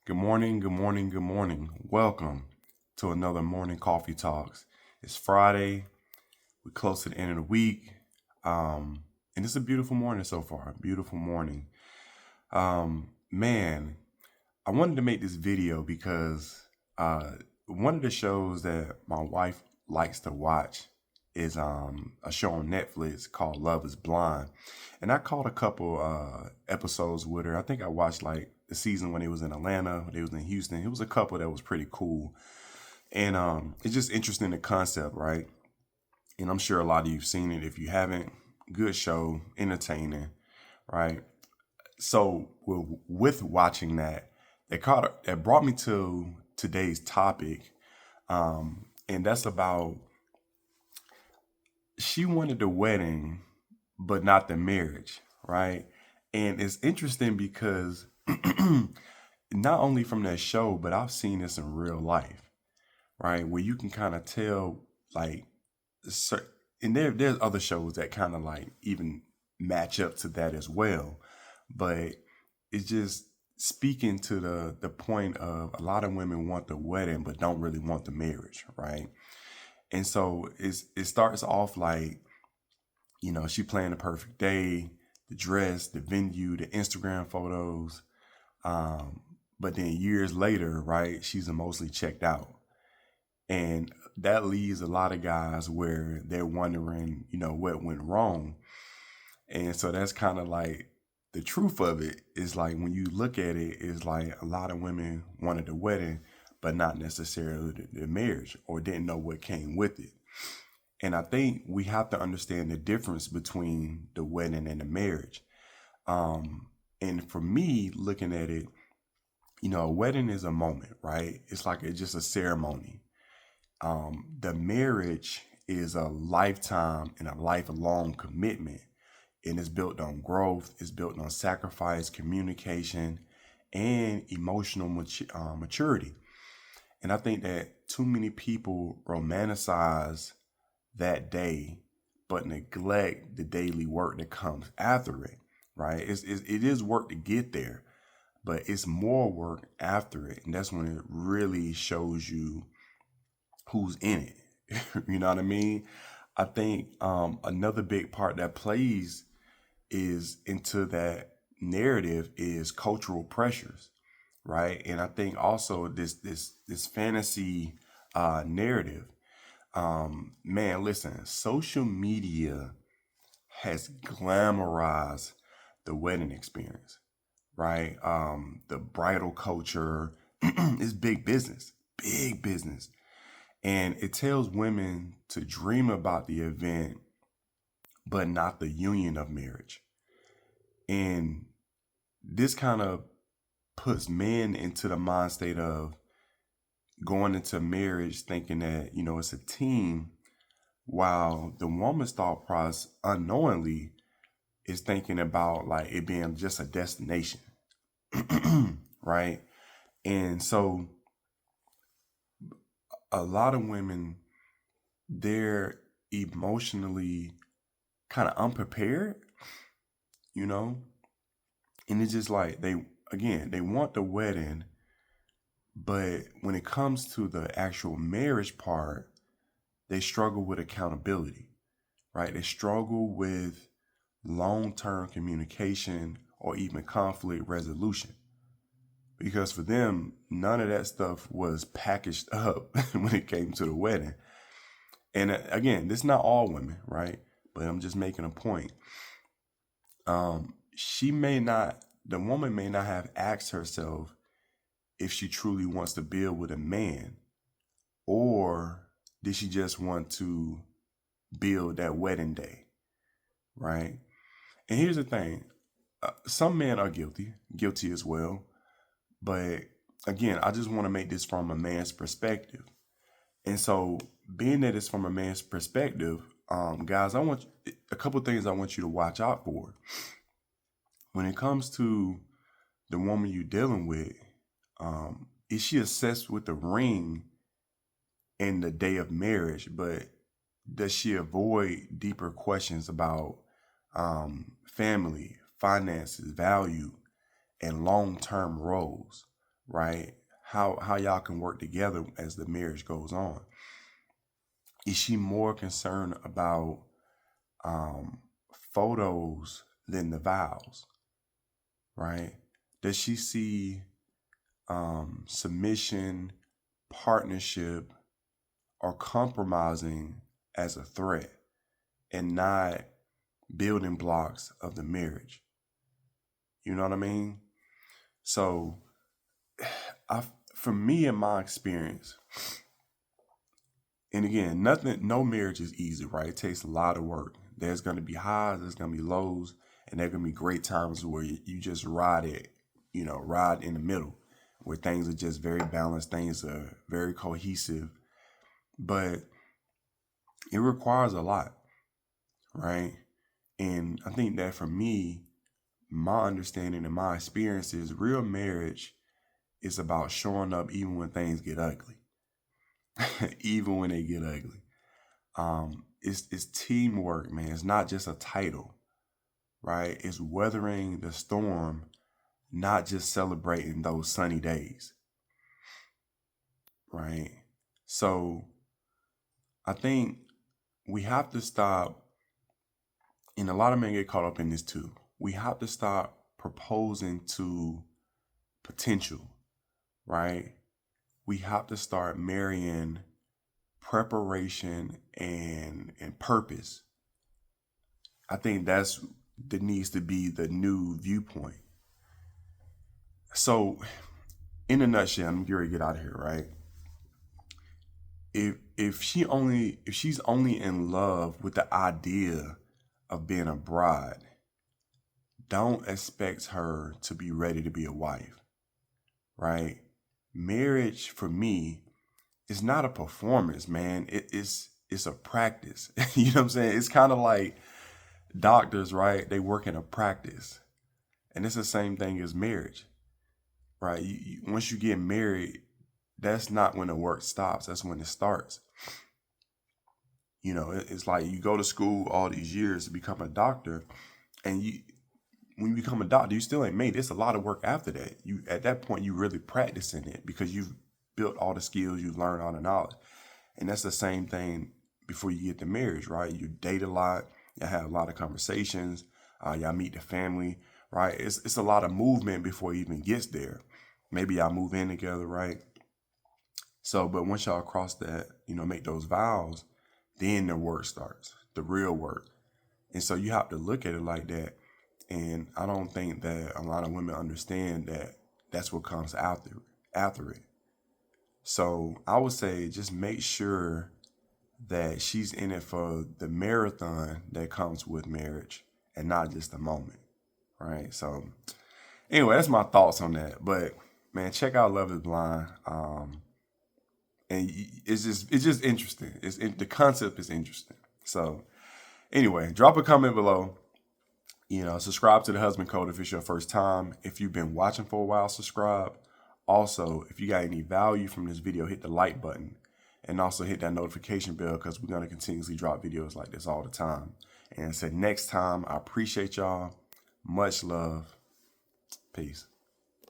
Good morning, good morning, good morning. Welcome to another Morning Coffee Talks. It's Friday. We're close to the end of the week. And it's a beautiful morning so far. Beautiful morning. Man, I wanted to make this video because one of the shows that my wife likes to watch is a show on Netflix called Love is Blind. And I caught a couple episodes with her. I think I watched like the season when it was in Atlanta, when it was in Houston. It was a couple that was pretty cool. And it's just interesting the concept, right? And I'm sure a lot of you've seen it. If you haven't, good show, entertaining, right? So with watching that, that brought me to today's topic, and that's about she wanted the wedding, but not the marriage, right? And it's interesting because not only from that show, but I've seen this in real life, right? Where you can kind of tell, like, and there's other shows that kind of like even match up to that as well, but it's just speaking to the point of a lot of women want the wedding but don't really want the marriage, right? And so it starts off like, she planned the perfect day, the dress, the venue, the Instagram photos. Um, but then years later, right, she's emotionally checked out. And that leaves a lot of guys where they're wondering, what went wrong. And so that's kind of like the truth of it is like when you look at it, is like a lot of women wanted the wedding, but not necessarily the marriage or didn't know what came with it. And I think we have to understand the difference between the wedding and the marriage. Um, and for me, looking at it, a wedding is a moment, right? It's like it's just a ceremony. The marriage is a lifetime and a lifelong commitment, and it's built on growth, it's built on sacrifice, communication, and emotional maturity. And I think that too many people romanticize that day, but neglect the daily work that comes after it, right? It is work to get there, but it's more work after it. And that's when it really shows you who's in it. You know what I mean? I think another big part that plays is into that narrative is cultural pressures, right? And I think also this fantasy narrative. Man, listen, social media has glamorized the wedding experience, right? The bridal culture is big business. And it tells women to dream about the event, but not the union of marriage. And this kind of puts men into the mind state of going into marriage thinking that, it's a team, while the woman's thought process unknowingly is thinking about like it being just a destination. Right? And so a lot of women, they're emotionally kind of unprepared, you know? And it's just like they want the wedding, but when it comes to the actual marriage part, they struggle with accountability, right? They struggle with long-term communication or even conflict resolution. Because for them, none of that stuff was packaged up when it came to the wedding. And again, this is not all women, right? But I'm just making a point. The woman may not have asked herself if she truly wants to build with a man, or did she just want to build that wedding day, right? And here's the thing, some men are guilty as well. But again, I just want to make this from a man's perspective. And so, being that it's from a man's perspective, guys, I want a couple things I want you to watch out for. When it comes to the woman you're dealing with, is she obsessed with the ring and the day of marriage, but does she avoid deeper questions about family, finances, value, and long term roles? right? How y'all can work together as the marriage goes on. Is she more concerned about um, photos than the vows, right? Does she see submission, partnership, or compromising as a threat and not building blocks of the marriage? You know what I mean? So, for me, in my experience, and again, no marriage is easy, right? It takes a lot of work. There's going to be highs, there's going to be lows, and there are going to be great times where you just ride it, ride in the middle, where things are just very balanced, things are very cohesive. But it requires a lot, right? And I think that for me, my understanding and my experience is real marriage is about showing up even when things get ugly, even when they get ugly. It's teamwork, man. It's not just a title, right? It's weathering the storm, not just celebrating those sunny days, right? So I think we have to stop, and a lot of men get caught up in this too. We have to stop proposing to potential, right? We have to start marrying preparation and purpose. I think that needs to be the new viewpoint. So, in a nutshell, I'm going to get out of here, right? If she's only in love with the idea of being a bride, don't expect her to be ready to be a wife, right? Marriage for me is not a performance, man. It's a practice. You know what I'm saying? It's kind of like doctors, right? They work in a practice, and it's the same thing as marriage, right? Once you get married, that's not when the work stops. That's when it starts. It's like you go to school all these years to become a doctor, and when you become a doctor, you still ain't made it. It's a lot of work after that. At that point, you really practicing it because you've built all the skills, you've learned all the knowledge. And that's the same thing before you get to marriage, right? You date a lot, you have a lot of conversations, y'all meet the family, right? It's a lot of movement before it even gets there. Maybe y'all move in together, right? So, but once y'all cross that, make those vows, then the work starts, the real work. And so you have to look at it like that. And I don't think that a lot of women understand that that's what comes after it. So I would say just make sure that she's in it for the marathon that comes with marriage and not just the moment, right? So anyway, that's my thoughts on that. But man, check out Love Is Blind. And it's just interesting. The concept is interesting. So anyway, drop a comment below. Subscribe to the Husband Code if it's your first time. If you've been watching for a while, subscribe. Also, if you got any value from this video, hit the like button. And also hit that notification bell because we're going to continuously drop videos like this all the time. And until next time, I appreciate y'all. Much love. Peace.